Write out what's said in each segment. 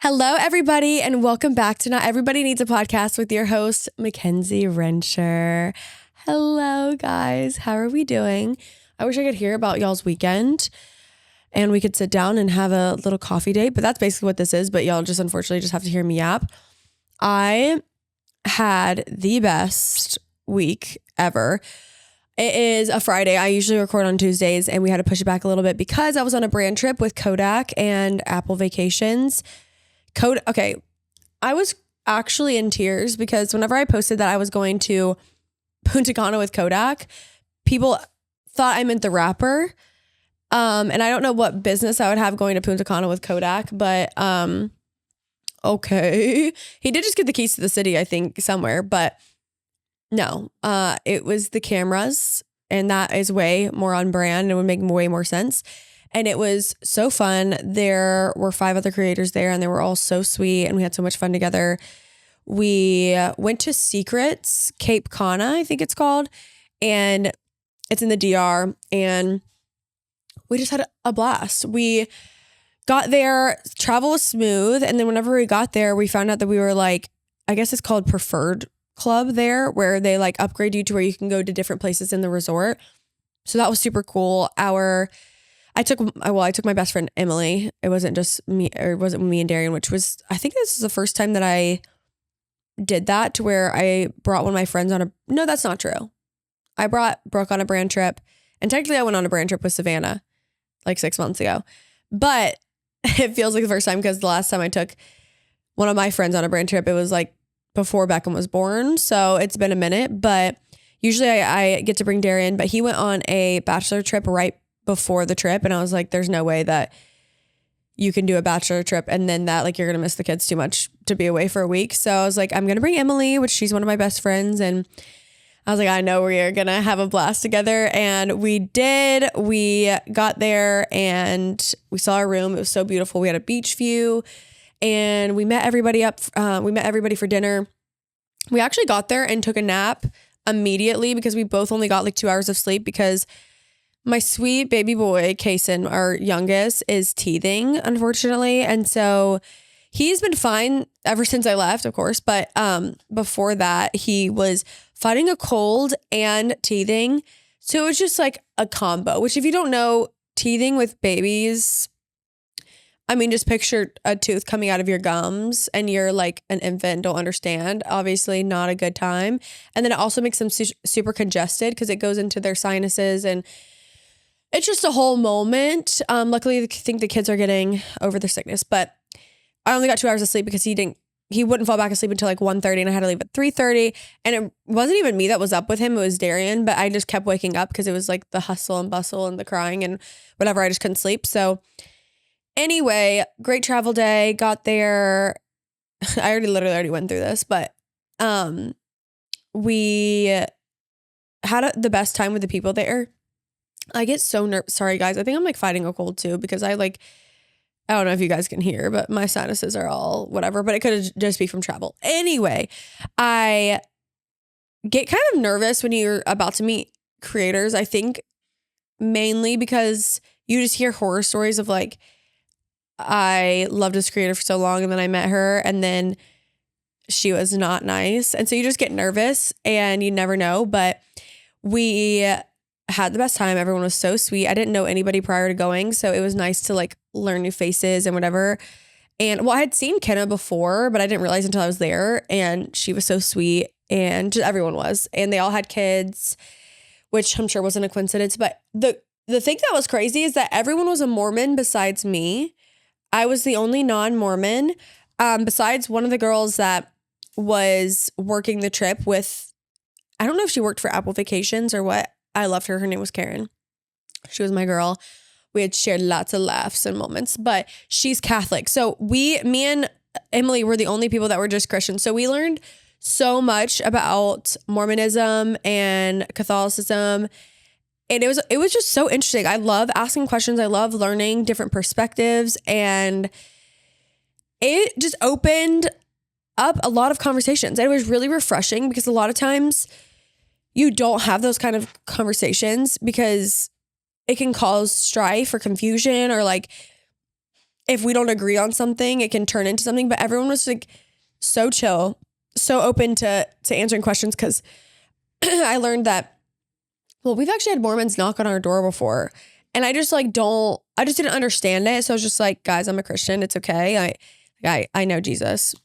Hello, everybody, and welcome back to Not Everybody Needs a Podcast with your host, Mackenzie Renscher. Hello, guys. How are we doing? I wish I could hear about y'all's weekend and we could sit down and have a little coffee date, but that's basically what this is. But y'all just unfortunately just have to hear me yap. I had the best week ever. It is a Friday. I usually record on Tuesdays, and we had to push it back a little bit because I was on a brand trip with Kodak and Apple Vacations. Okay, I was actually in tears because whenever I posted that I was going to Punta Cana with Kodak, people thought I meant the rapper. And I don't know what business I would have going to Punta Cana with Kodak, but okay. He did just get the keys to the city, I think, somewhere, but no, it was the cameras, and that is way more on brand and it would make way more sense. And it was so fun. There were 5 other creators there, and they were all so sweet, and we had so much fun together. We went to Secrets, Cape Cana, I think it's called, and it's in the DR, and we just had a blast. We got there, travel was smooth, and then whenever we got there, we found out that we were like, I guess it's called Preferred Club there, where they like upgrade you to where you can go to different places in the resort. So that was super cool. I took my best friend Emily. It wasn't just me, or it wasn't me and Darian, which was, I think this is the first time that I did that, to where I brought one of my friends on no, that's not true. I brought Brooke on a brand trip, and technically I went on a brand trip with Savannah like 6 months ago, but it feels like the first time because the last time I took one of my friends on a brand trip, it was like before Beckham was born. So it's been a minute, but usually I get to bring Darian, but he went on a bachelor trip right before the trip, and I was like, there's no way that you can do a bachelor trip and then that like you're gonna miss the kids too much to be away for a week. So I was like, I'm gonna bring Emily, which she's one of my best friends, and I was like, I know we are gonna have a blast together, and we did. We got there and we saw our room. It was so beautiful. We had a beach view, and we met everybody up. We met everybody for dinner. We actually got there and took a nap immediately because we both only got like 2 hours of sleep because my sweet baby boy, Kason, our youngest, is teething, unfortunately. And so he's been fine ever since I left, of course. But before that, he was fighting a cold and teething. So it was just like a combo, which if you don't know, teething with babies, I mean, just picture a tooth coming out of your gums and you're like an infant, don't understand. Obviously not a good time. And then it also makes them super congested because it goes into their sinuses, and it's just a whole moment. Luckily, I think the kids are getting over their sickness, but I only got 2 hours of sleep because he wouldn't fall back asleep until like 1:30, and I had to leave at 3:30. And it wasn't even me that was up with him. It was Darian, but I just kept waking up because it was like the hustle and bustle and the crying and whatever. I just couldn't sleep. So anyway, great travel day. Got there. I literally went through this, but we had the best time with the people there. I get so nervous. Sorry, guys. I think I'm like fighting a cold too because I don't know if you guys can hear, but my sinuses are all whatever, but it could just be from travel. Anyway, I get kind of nervous when you're about to meet creators. I think mainly because you just hear horror stories of like, I loved this creator for so long and then I met her and then she was not nice. And so you just get nervous and you never know, but we had the best time. Everyone was so sweet. I didn't know anybody prior to going, so it was nice to like learn new faces and whatever. And well, I had seen Kenna before, but I didn't realize until I was there, and she was so sweet, and just everyone was, and they all had kids, which I'm sure wasn't a coincidence. But the thing that was crazy is that everyone was a Mormon besides me. I was the only non-Mormon, besides one of the girls that was working the trip with, I don't know if she worked for Apple Vacations or what. I loved her. Her name was Karen. She was my girl. We had shared lots of laughs and moments, but she's Catholic. So me and Emily were the only people that were just Christian. So we learned so much about Mormonism and Catholicism. And it was just so interesting. I love asking questions. I love learning different perspectives. And it just opened up a lot of conversations. And it was really refreshing because a lot of times you don't have those kind of conversations because it can cause strife or confusion, or like if we don't agree on something, it can turn into something. But everyone was like so chill, so open to answering questions. Cause I learned that, well, we've actually had Mormons knock on our door before. And I just like, I just didn't understand it. So I was just like, guys, I'm a Christian. It's okay. I know Jesus.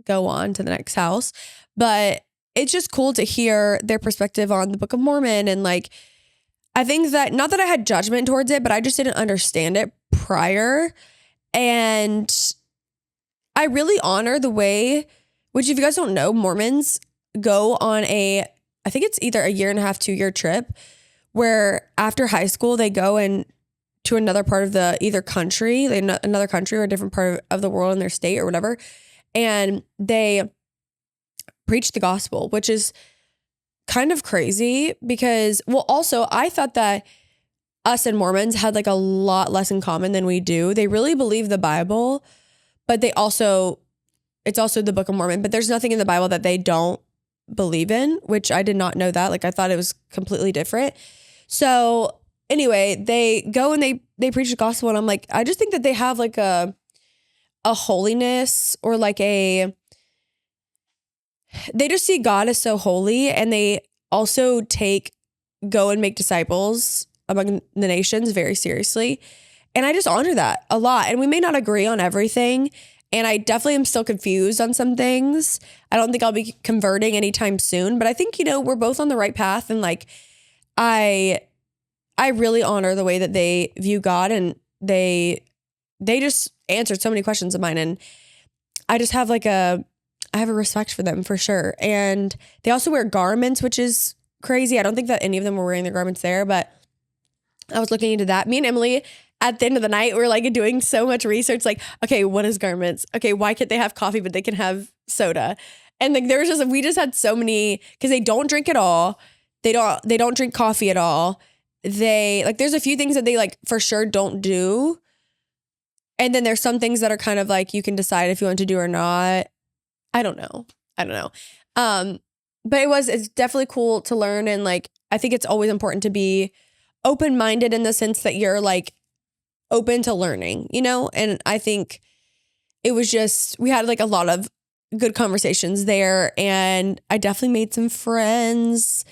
Go on to the next house. But it's just cool to hear their perspective on the Book of Mormon. And like, I think that, not that I had judgment towards it, but I just didn't understand it prior. And I really honor the way, which if you guys don't know, Mormons go on I think it's either a 1.5 to 2 year trip, where after high school, they go to another part of the either country, another country or a different part of the world in their state or whatever. And they preach the gospel, which is kind of crazy because, well, also I thought that us and Mormons had like a lot less in common than we do. They really believe the Bible, but it's also the Book of Mormon, but there's nothing in the Bible that they don't believe in, which I did not know that. Like I thought it was completely different. So anyway, they go and they preach the gospel, and I'm like, I just think that they have like a holiness, or like they just see God as so holy, and they also go and make disciples among the nations very seriously. And I just honor that a lot. And we may not agree on everything, and I definitely am still confused on some things. I don't think I'll be converting anytime soon, but I think, we're both on the right path. And like, I really honor the way that they view God, and they just answered so many questions of mine. And I just have I have a respect for them for sure. And they also wear garments, which is crazy. I don't think that any of them were wearing their garments there, but I was looking into that. Me and Emily, at the end of the night, we're like doing so much research. Like, okay, what is garments? Okay, why can't they have coffee, but they can have soda? And like, we just had so many, because they don't drink at all. They don't drink coffee at all. There's a few things that they like for sure don't do. And then there's some things that are kind of like, you can decide if you want to do or not. I don't know. But it's definitely cool to learn. And like, I think it's always important to be open-minded in the sense that you're like open to learning, And I think it was just, we had like a lot of good conversations there, and I definitely made some friends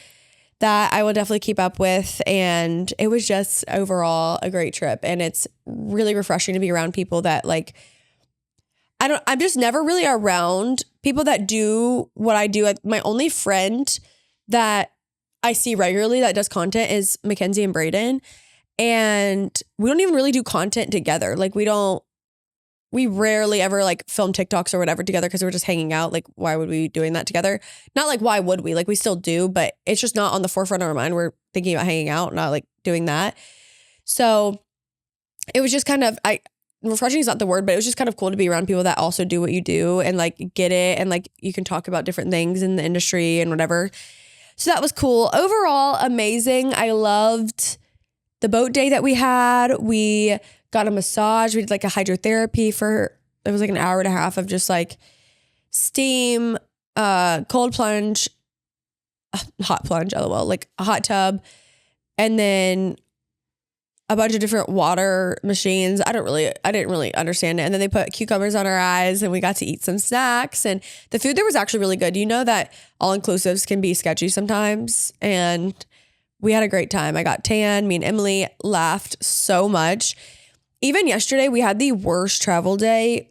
that I will definitely keep up with. And it was just overall a great trip. And it's really refreshing to be around people that like, I'm just never really around people that do what I do. My only friend that I see regularly that does content is Mackenzie and Braden. And we don't even really do content together. Like we rarely ever like film TikToks or whatever together, because we're just hanging out. Like, why would we be doing that together? Not like, why would we? Like, we still do, but it's just not on the forefront of our mind. We're thinking about hanging out, not like doing that. So it was just kind of, refreshing is not the word, but it was just kind of cool to be around people that also do what you do and like get it. And like, you can talk about different things in the industry and whatever. So that was cool. Overall, amazing. I loved the boat day that we had. We got a massage. We did like a hydrotherapy it was like an 1.5 hours of just like steam, cold plunge, hot plunge, LOL, like a hot tub, and then a bunch of different water machines. I didn't really understand it. And then they put cucumbers on our eyes, and we got to eat some snacks, and the food there was actually really good. You know that all-inclusives can be sketchy sometimes, and we had a great time. I got tan. Me and Emily laughed so much. Even yesterday, we had the worst travel day,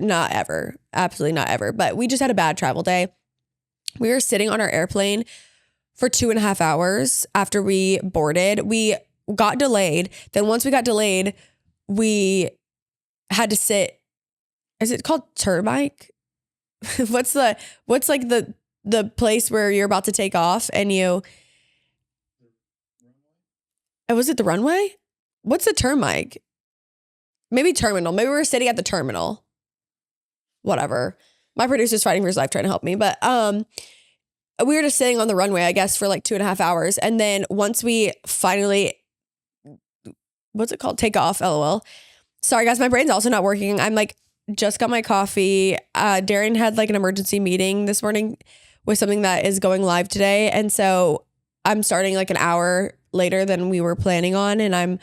not ever, absolutely not ever, but we just had a bad travel day. We were sitting on our airplane for 2.5 hours after we boarded. We got delayed. Then once we got delayed, we had to sit. Is it called turnpike? What's like the place where you're about to take off and was it the runway? What's the turnpike? Maybe terminal. Maybe we were sitting at the terminal. Whatever. My producer's fighting for his life trying to help me. But we were just sitting on the runway, I guess, for like 2.5 hours. And then once we finally, what's it called? Take off, LOL. Sorry, guys. My brain's also not working. I'm like, just got my coffee. Darren had like an emergency meeting this morning with something that is going live today. And so I'm starting like an hour later than we were planning on. And I'm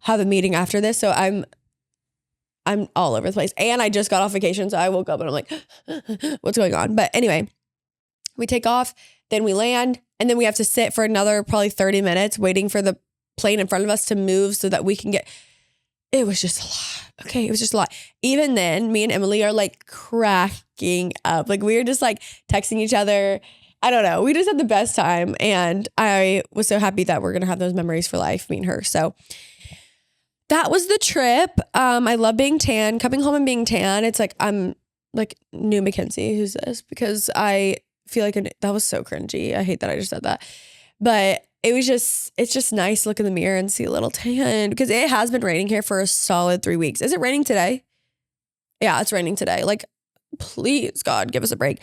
have a meeting after this. So I'm I'm all over the place. And I just got off vacation. So I woke up and I'm like, what's going on? But anyway, we take off, then we land, and then we have to sit for another probably 30 minutes waiting for the plane in front of us to move so that we can get, it was just a lot. Okay. It was just a lot. Even then, me and Emily are like cracking up. Like we were just like texting each other. I don't know. We just had the best time. And I was so happy that we're going to have those memories for life, me and her. So that was the trip. I love being tan, coming home and being tan. It's like, I'm like new Mackenzie. Who's this? Because I feel like that was so cringy. I hate that I just said that, but it's just nice to look in the mirror and see a little tan because it has been raining here for a solid 3 weeks. Is it raining today? Yeah, it's raining today. Like, please God, give us a break.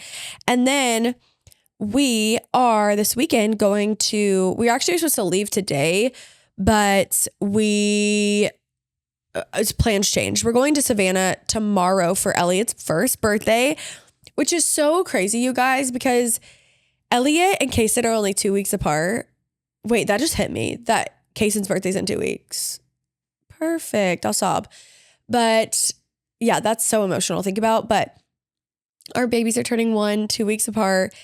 And then we are this weekend we're actually supposed to leave today, but plans changed. We're going to Savannah tomorrow for Elliot's first birthday, which is so crazy, you guys, because Elliot and Kaysen are only 2 weeks apart. Wait, that just hit me that Kaysen's birthday's in 2 weeks. Perfect. I'll sob. But yeah, that's so emotional to think about. But our babies are turning 2 weeks apart.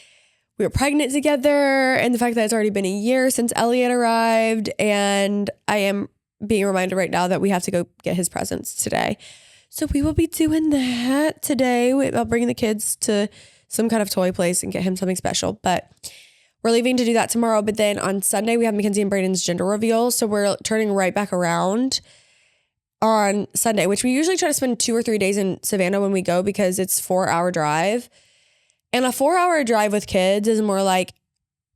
We were pregnant together, and the fact that it's already been a year since Elliot arrived, and I am being reminded right now that we have to go get his presents today. So we will be doing that today. I'll bring the kids to some kind of toy place and get him something special, but we're leaving to do that tomorrow. But then on Sunday, we have Mackenzie and Braden's gender reveal. So we're turning right back around on Sunday, which we usually try to spend 2 or 3 days in Savannah when we go because it's 4-hour drive. And a 4-hour drive with kids is more like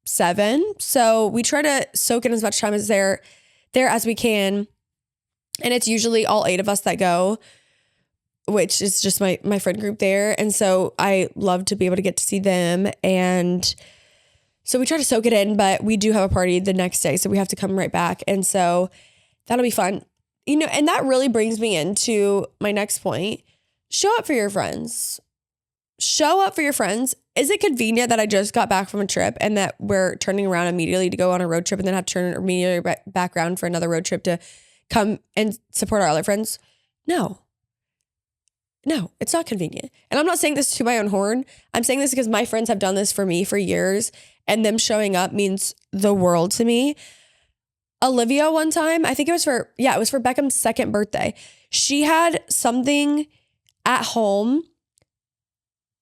7. So we try to soak in as much time as there as we can. And it's usually all 8 of us that go, which is just my friend group there. And so I love to be able to get to see them. And so we try to soak it in, but we do have a party the next day. So we have to come right back. And so that'll be fun. You know, and that really brings me into my next point. Show up for your friends. Show up for your friends. Is it convenient that I just got back from a trip and that we're turning around immediately to go on a road trip and then have to turn immediately back around for another road trip to come and support our other friends? No, it's not convenient. And I'm not saying this to my own horn. I'm saying this because my friends have done this for me for years, and them showing up means the world to me. Olivia one time, I think it was for Beckham's 2nd birthday. She had something at home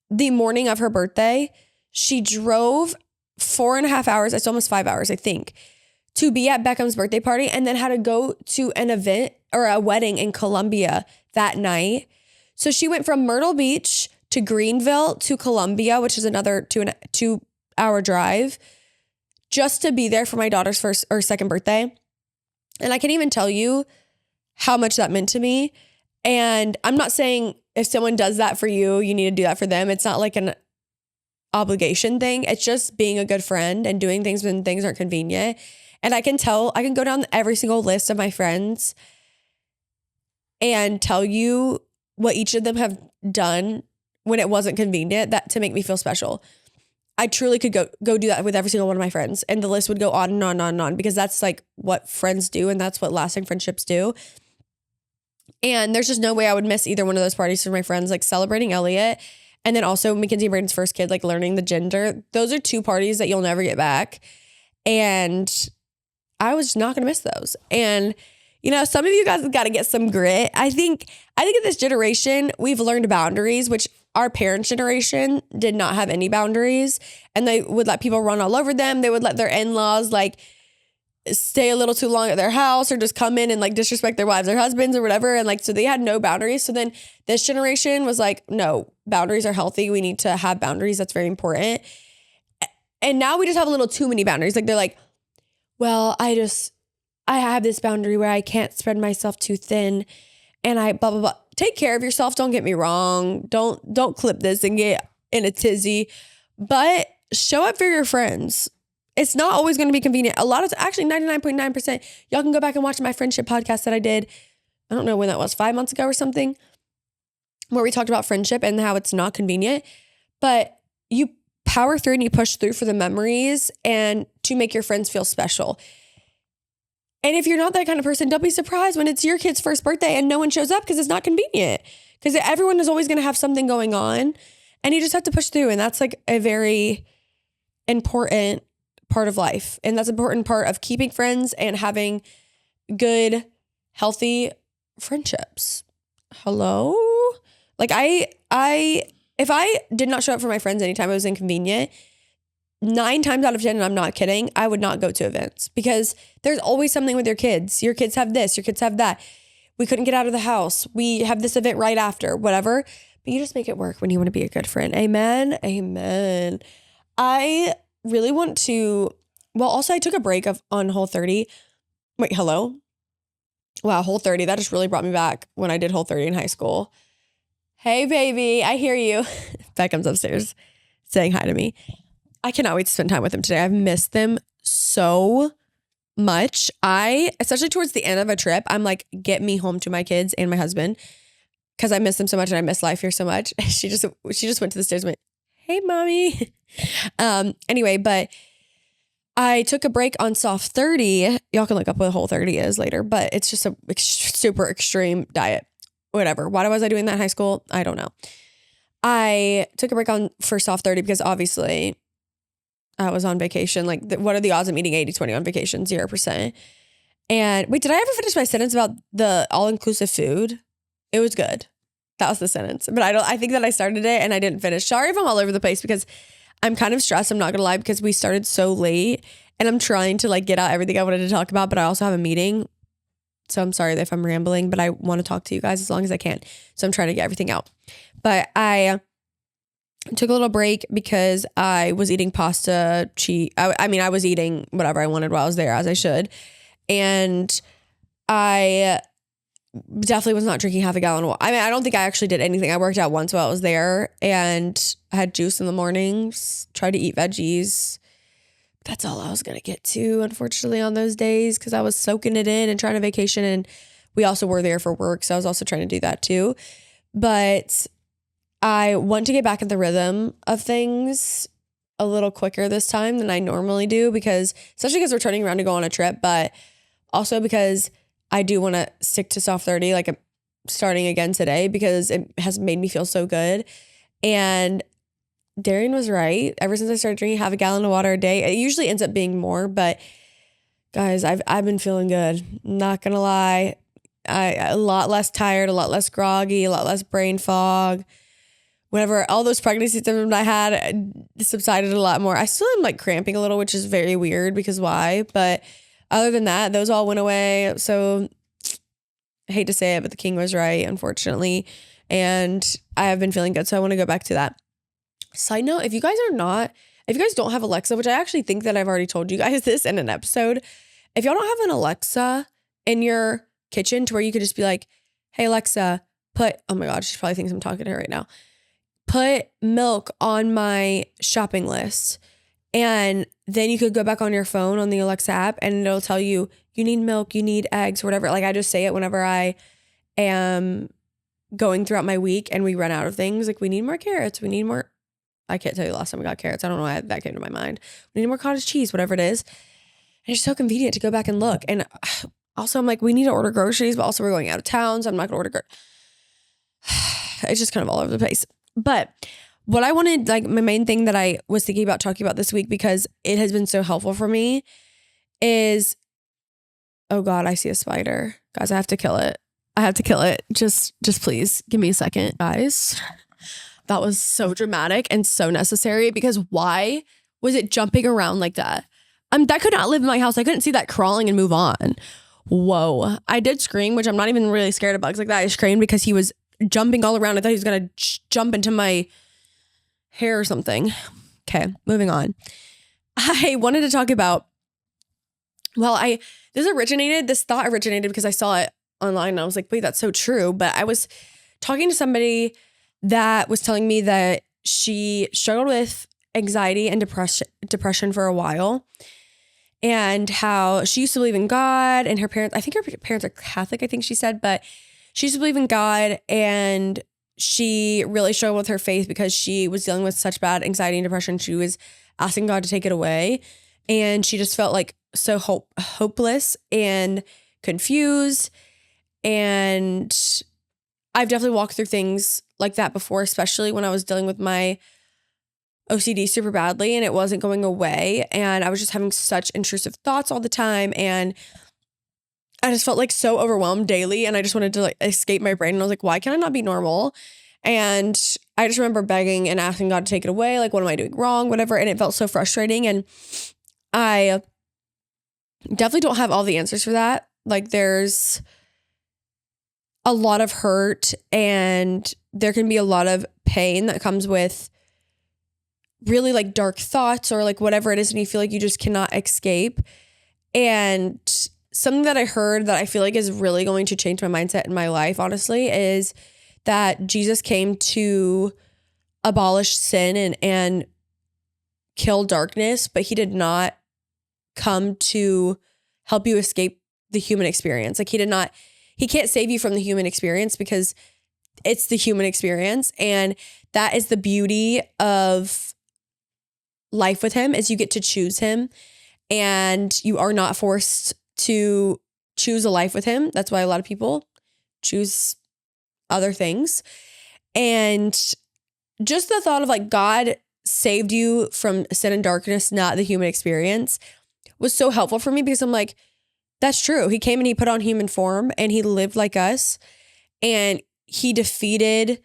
the morning of her birthday. She drove 4.5 hours, it's almost 5 hours, I think, to be at Beckham's birthday party, and then had to go to an event or a wedding in Columbia that night. So she went from Myrtle Beach to Greenville to Columbia, which is another 2-hour drive, just to be there for my daughter's 2nd birthday. And I can't even tell you how much that meant to me. And I'm not saying if someone does that for you, you need to do that for them. It's not like an obligation thing. It's just being a good friend and doing things when things aren't convenient. And I can go down every single list of my friends and tell you what each of them have done when it wasn't convenient to make me feel special. I truly could go do that with every single one of my friends, and the list would go on and on and on and on, because that's like what friends do, and that's what lasting friendships do. And there's just no way I would miss either one of those parties for my friends, like celebrating Elliot, and then also Mackenzie and Braden's first kid, like learning the gender. Those are 2 parties that you'll never get back. And I was not going to miss those. And, you know, some of you guys have got to get some grit. I think in this generation, we've learned boundaries, which our parents' generation did not have any boundaries. And they would let people run all over them. They would let their in-laws like stay a little too long at their house, or just come in and like disrespect their wives or husbands or whatever. And like, so they had no boundaries. So then this generation was like, no, boundaries are healthy. We need to have boundaries. That's very important. And now we just have a little too many boundaries. Like they're like, well, I have this boundary where I can't spread myself too thin, and I blah, blah, blah. Take care of yourself. Don't get me wrong. Don't clip this and get in a tizzy, but show up for your friends. It's not always going to be convenient. Actually 99.9%, y'all can go back and watch my friendship podcast that I did. I don't know when that was, 5 months ago or something, where we talked about friendship and how it's not convenient, but you power through and you push through for the memories and to make your friends feel special. And if you're not that kind of person, don't be surprised when it's your kid's first birthday and no one shows up because it's not convenient. Because everyone is always going to have something going on and you just have to push through. And that's like a very important part of life. And that's an important part of keeping friends and having good, healthy friendships. Hello? Like if I did not show up for my friends anytime it was inconvenient, 9 times out of 10, and I'm not kidding, I would not go to events because there's always something with your kids. Your kids have this, your kids have that. We couldn't get out of the house. We have this event right after, whatever. But you just make it work when you want to be a good friend. Amen. Amen. I really want to, well, also I took a break on Whole30. Wait, hello? Wow, Whole30. That just really brought me back when I did Whole30 in high school. Hey, baby, I hear you. Beckham's upstairs saying hi to me. I cannot wait to spend time with them today. I've missed them so much. Especially towards the end of a trip, I'm like, get me home to my kids and my husband because I miss them so much and I miss life here so much. She just went to the stairs and went, hey, mommy. Anyway, but I took a break on Soft 30. Y'all can look up what Whole30 is later, but it's just a super extreme diet. Whatever. Why was I doing that in high school? I don't know. I took a break for Soft 30 because obviously I was on vacation. Like, what are the odds of eating 80-20 on vacation? 0%. And wait, did I ever finish my sentence about the all-inclusive food? It was good. That was the sentence. But I think that I started it and I didn't finish. Sorry if I'm all over the place because I'm kind of stressed. I'm not going to lie because we started so late and I'm trying to like get out everything I wanted to talk about, but I also have a meeting. So I'm sorry if I'm rambling, but I want to talk to you guys as long as I can. So I'm trying to get everything out. But I took a little break because I was eating pasta, cheese. I was eating whatever I wanted while I was there, as I should. And I definitely was not drinking half a gallon of water. I mean, I don't think I actually did anything. I worked out once while I was there and I had juice in the mornings, tried to eat veggies. That's all I was going to get to, unfortunately, on those days because I was soaking it in and trying to vacation. And we also were there for work. So I was also trying to do that too. But I want to get back in the rhythm of things a little quicker this time than I normally do especially because we're turning around to go on a trip, but also because I do want to stick to Soft 30, like I'm starting again today because it has made me feel so good. And Darian was right. Ever since I started drinking half a gallon of water a day, it usually ends up being more, but guys, I've been feeling good. Not gonna lie. A lot less tired, a lot less groggy, a lot less brain fog. Whenever all those pregnancy symptoms I had subsided a lot more. I still am like cramping a little, which is very weird because why? But other than that, those all went away. So I hate to say it, but the king was right, unfortunately. And I have been feeling good. So I want to go back to that. Side note, if you guys don't have Alexa, which I actually think that I've already told you guys this in an episode, if y'all don't have an Alexa in your kitchen to where you could just be like, hey, Alexa, oh my God, she probably thinks I'm talking to her right now. Put milk on my shopping list. And then you could go back on your phone on the Alexa app and it'll tell you, you need milk, you need eggs, whatever. Like I just say it whenever I am going throughout my week and we run out of things. Like we need more carrots. We need more. I can't tell you the last time we got carrots. I don't know why that came to my mind. We need more cottage cheese, whatever it is. And it's so convenient to go back and look. And also I'm like, we need to order groceries, but also we're going out of town. So I'm not going to order. It's just kind of all over the place. But what I wanted, like my main thing that I was thinking about talking about this week, because it has been so helpful for me is, oh God, I see a spider. Guys, I have to kill it. Just please give me a second, guys. That was so dramatic and so necessary because why was it jumping around like that? That could not live in my house. I couldn't see that crawling and move on. Whoa. I did scream, which I'm not even really scared of bugs like that. I screamed because he was jumping all around. I thought he was going to jump into my hair or something. Okay, moving on. I wanted to talk about, this thought originated because I saw it online and I was like, wait, that's so true. But I was talking to somebody that was telling me that she struggled with anxiety and depression for a while, and how she used to believe in God, and her parents are Catholic, I think she said, but she used to believe in God, and she really struggled with her faith because she was dealing with such bad anxiety and depression. She was asking God to take it away. And she just felt like so hopeless and confused. And I've definitely walked through things like that before, especially when I was dealing with my OCD super badly and it wasn't going away. And I was just having such intrusive thoughts all the time. And I just felt like so overwhelmed daily. And I just wanted to like escape my brain. And I was like, why can I not be normal? And I just remember begging and asking God to take it away. Like, what am I doing wrong? Whatever. And it felt so frustrating. And I definitely don't have all the answers for that. Like, there's a lot of hurt and there can be a lot of pain that comes with really like dark thoughts or like whatever it is. And you feel like you just cannot escape. And something that I heard that I feel like is really going to change my mindset in my life, honestly, is that Jesus came to abolish sin and kill darkness, but he did not come to help you escape the human experience. Like he can't save you from the human experience because it's the human experience. And that is the beauty of life with him, is you get to choose him and you are not forced to choose a life with him. That's why a lot of people choose other things. And just the thought of like God saved you from sin and darkness, not the human experience, was so helpful for me because I'm like, that's true. He came and he put on human form and he lived like us and he defeated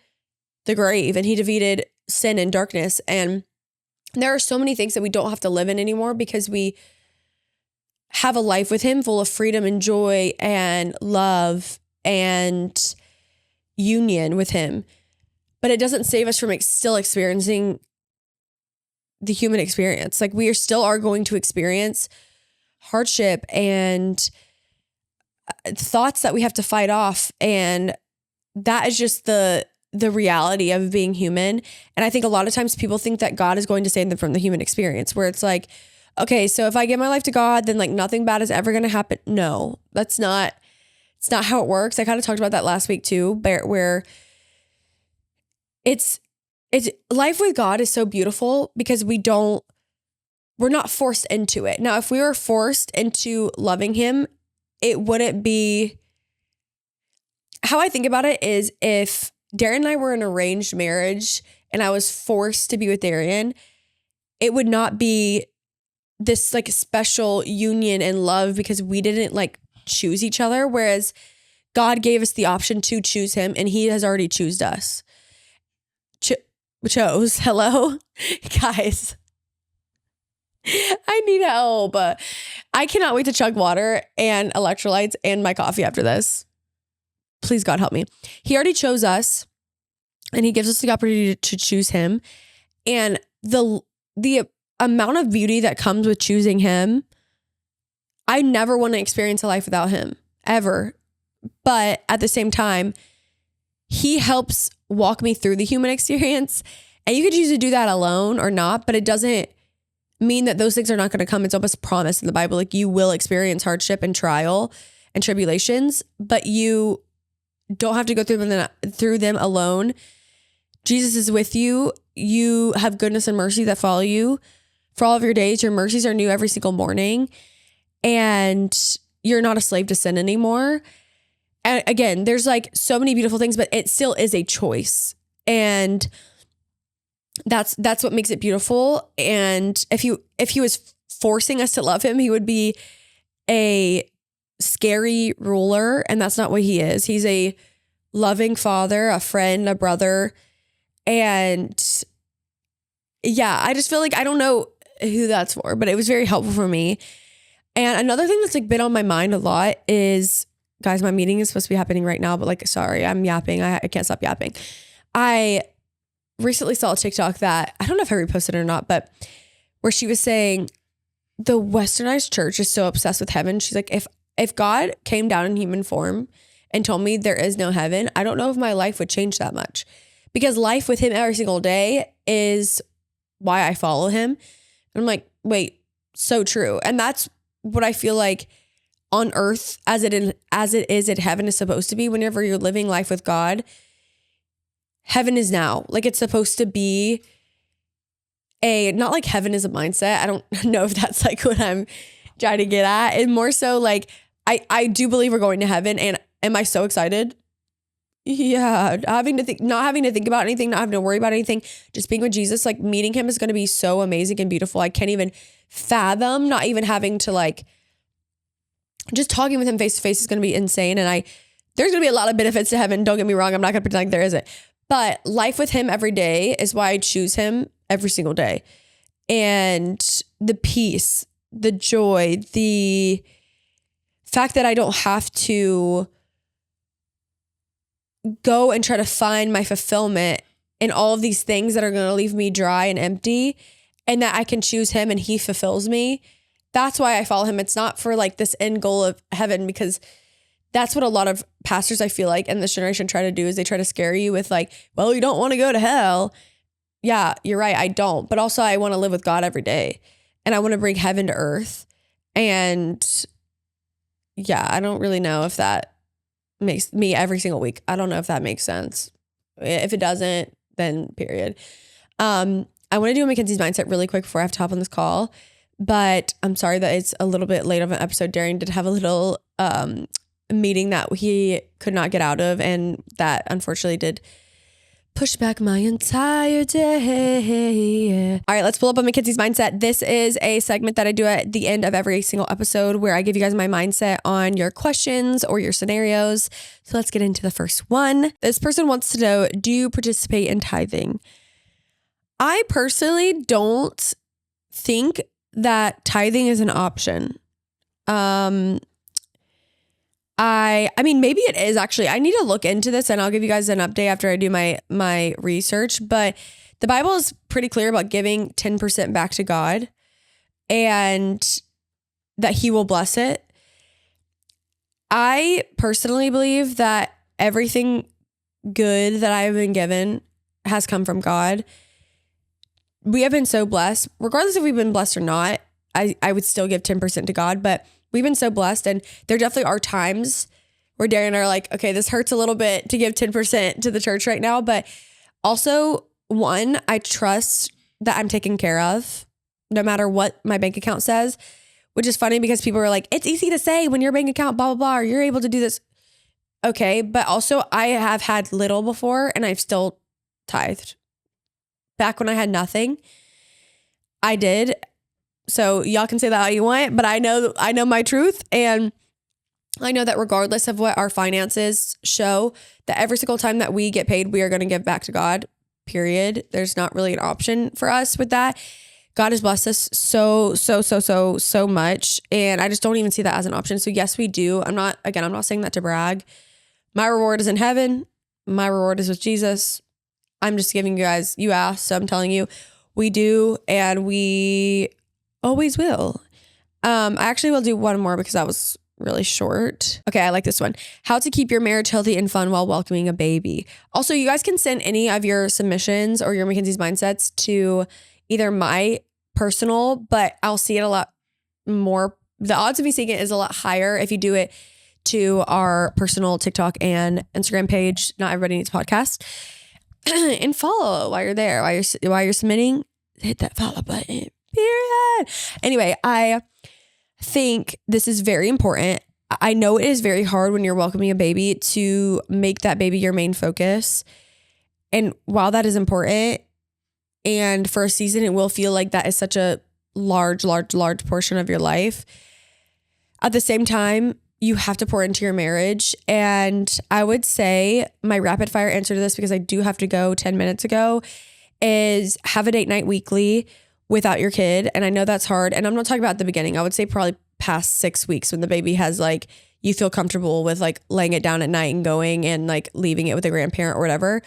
the grave and he defeated sin and darkness. And there are so many things that we don't have to live in anymore because we have a life with him full of freedom and joy and love and union with him. But it doesn't save us from still experiencing the human experience. Like, we still are going to experience hardship and thoughts that we have to fight off. And that is just the reality of being human. And I think a lot of times people think that God is going to save them from the human experience, where it's like, okay, so if I give my life to God, then like nothing bad is ever going to happen. No, it's not how it works. I kind of talked about that last week too, where it's life with God is so beautiful because we're not forced into it. Now, if we were forced into loving him, it wouldn't be, how I think about it is if Darren and I were in an arranged marriage and I was forced to be with Darren, it would not be this like special union and love because we didn't like choose each other. Whereas God gave us the option to choose him and he has already chosen us. Chose. Hello, guys. I need help. I cannot wait to chug water and electrolytes and my coffee after this. Please, God, help me. He already chose us and he gives us the opportunity to choose him. And the amount of beauty that comes with choosing him, I never want to experience a life without him, ever. But at the same time, he helps walk me through the human experience. And you could choose to do that alone or not, but it doesn't mean that those things are not going to come. It's almost promised in the Bible. Like, you will experience hardship and trial and tribulations, but you don't have to go through them alone. Jesus is with you. You have goodness and mercy that follow you for all of your days. Your mercies are new every single morning, and you're not a slave to sin anymore. And again, there's like so many beautiful things, but it still is a choice. And that's what makes it beautiful. And if he was forcing us to love him, he would be a scary ruler. And that's not what he is. He's a loving father, a friend, a brother. And yeah, I just feel like I don't know who that's for, but it was very helpful for me. And another thing that's like been on my mind a lot is, guys, my meeting is supposed to be happening right now, but like, sorry, I'm yapping. I can't stop yapping. I recently saw a TikTok that, I don't know if I reposted it or not, but where she was saying the westernized church is so obsessed with heaven. She's like, if God came down in human form and told me there is no heaven, I don't know if my life would change that much, because life with him every single day is why I follow him. And I'm like, wait, so true. And that's what I feel like on earth as it is in heaven is supposed to be. Whenever you're living life with God, heaven is now. Like, it's supposed to be not like heaven is a mindset. I don't know if that's like what I'm trying to get at. And more so like, I do believe we're going to heaven. And am I so excited? Yeah. Not having to think about anything, not having to worry about anything, just being with Jesus, like meeting him is going to be so amazing and beautiful. I can't even fathom not even having to like, just talking with him face to face is going to be insane. And there's going to be a lot of benefits to heaven. Don't get me wrong. I'm not going to pretend like there isn't, but life with him every day is why I choose him every single day. And the peace, the joy, the fact that I don't have to go and try to find my fulfillment in all of these things that are going to leave me dry and empty, and that I can choose him and he fulfills me. That's why I follow him. It's not for like this end goal of heaven, because that's what a lot of pastors, I feel like, in this generation try to do, is they try to scare you with like, well, you don't want to go to hell. Yeah, you're right. I don't. But also I want to live with God every day, and I want to bring heaven to earth. And yeah, I don't really know if that makes me every single week. I don't know if that makes sense. If it doesn't, then period. I want to do a Mackenzie's mindset really quick before I have to hop on this call, but I'm sorry that it's a little bit late of an episode. Darian did have a little meeting that he could not get out of, and that unfortunately did push back my entire day. All right, let's pull up on Mackenzie's mindset. This is a segment that I do at the end of every single episode where I give you guys my mindset on your questions or your scenarios. So let's get into the first one. This person wants to know, do you participate in tithing? I personally don't think that tithing is an option. I mean, maybe it is actually. I need to look into this, and I'll give you guys an update after I do my research. But the Bible is pretty clear about giving 10% back to God, and that he will bless it. I personally believe that everything good that I've been given has come from God. We have been so blessed, regardless if we've been blessed or not. I would still give 10% to God, but we've been so blessed, and there definitely are times where Darian and I are like, okay, this hurts a little bit to give 10% to the church right now. But also, one, I trust that I'm taken care of no matter what my bank account says, which is funny because people are like, it's easy to say when your bank account, blah, blah, blah, or you're able to do this. Okay. But also I have had little before, and I've still tithed. Back when I had nothing, I did. So y'all can say that how you want, but I know my truth. And I know that regardless of what our finances show, that every single time that we get paid, we are going to give back to God, period. There's not really an option for us with that. God has blessed us so much. And I just don't even see that as an option. So yes, we do. I'm not saying that to brag. My reward is in heaven. My reward is with Jesus. I'm just giving you guys, you asked, so I'm telling you, we do, and we always will. I actually will do one more because that was really short. Okay, I like this one. How to keep your marriage healthy and fun while welcoming a baby. Also, you guys can send any of your submissions or your Mackenzie's mindsets to either my personal, but I'll see it a lot more. The odds of me seeing it is a lot higher if you do it to our personal TikTok and Instagram page. Not everybody needs a podcast. And follow while you're there, while you're submitting, hit that follow button. Period. Anyway, I think this is very important. I know it is very hard when you're welcoming a baby to make that baby your main focus. And while that is important, and for a season, it will feel like that is such a large portion of your life. At the same time, you have to pour into your marriage. And I would say my rapid fire answer to this, because I do have to go 10 minutes ago, is have a date night weekly without your kid. And I know that's hard. And I'm not talking about the beginning. I would say probably past 6 weeks, when the baby has like, you feel comfortable with like laying it down at night and going and like leaving it with a grandparent or whatever.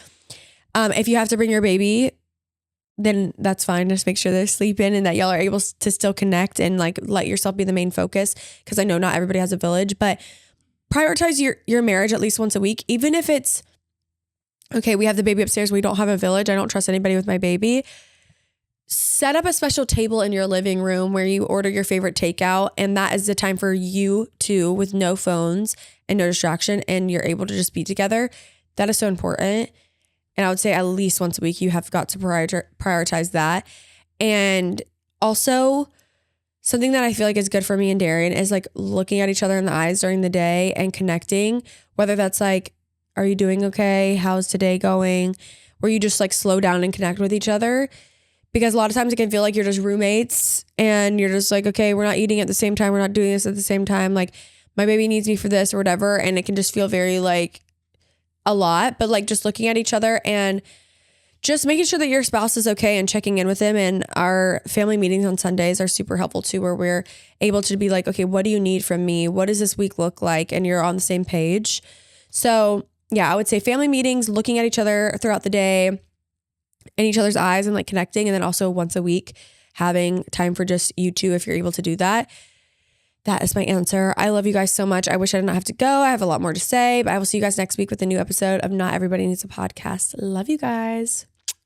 If you have to bring your baby, then that's fine. Just make sure they're sleeping and that y'all are able to still connect and like let yourself be the main focus. Cause I know not everybody has a village, but prioritize your marriage at least once a week. Even if it's, okay, we have the baby upstairs, we don't have a village, I don't trust anybody with my baby. Set up a special table in your living room where you order your favorite takeout. And that is the time for you two with no phones and no distraction. And you're able to just be together. That is so important. And I would say at least once a week, you have got to prioritize that. And also something that I feel like is good for me and Darian is like looking at each other in the eyes during the day and connecting, whether that's like, are you doing okay? How's today going? Where you just like slow down and connect with each other. Because a lot of times it can feel like you're just roommates and you're just like, okay, we're not eating at the same time. We're not doing this at the same time. Like my baby needs me for this or whatever. And it can just feel very like a lot, but like just looking at each other and just making sure that your spouse is okay and checking in with them. And our family meetings on Sundays are super helpful too, where we're able to be like, okay, what do you need from me? What does this week look like? And you're on the same page. So yeah, I would say family meetings, looking at each other throughout the day in each other's eyes and like connecting. And then also once a week, having time for just you two, if you're able to do that. That is my answer. I love you guys so much. I wish I did not have to go. I have a lot more to say, but I will see you guys next week with a new episode of Not Everybody Needs a Podcast. Love you guys.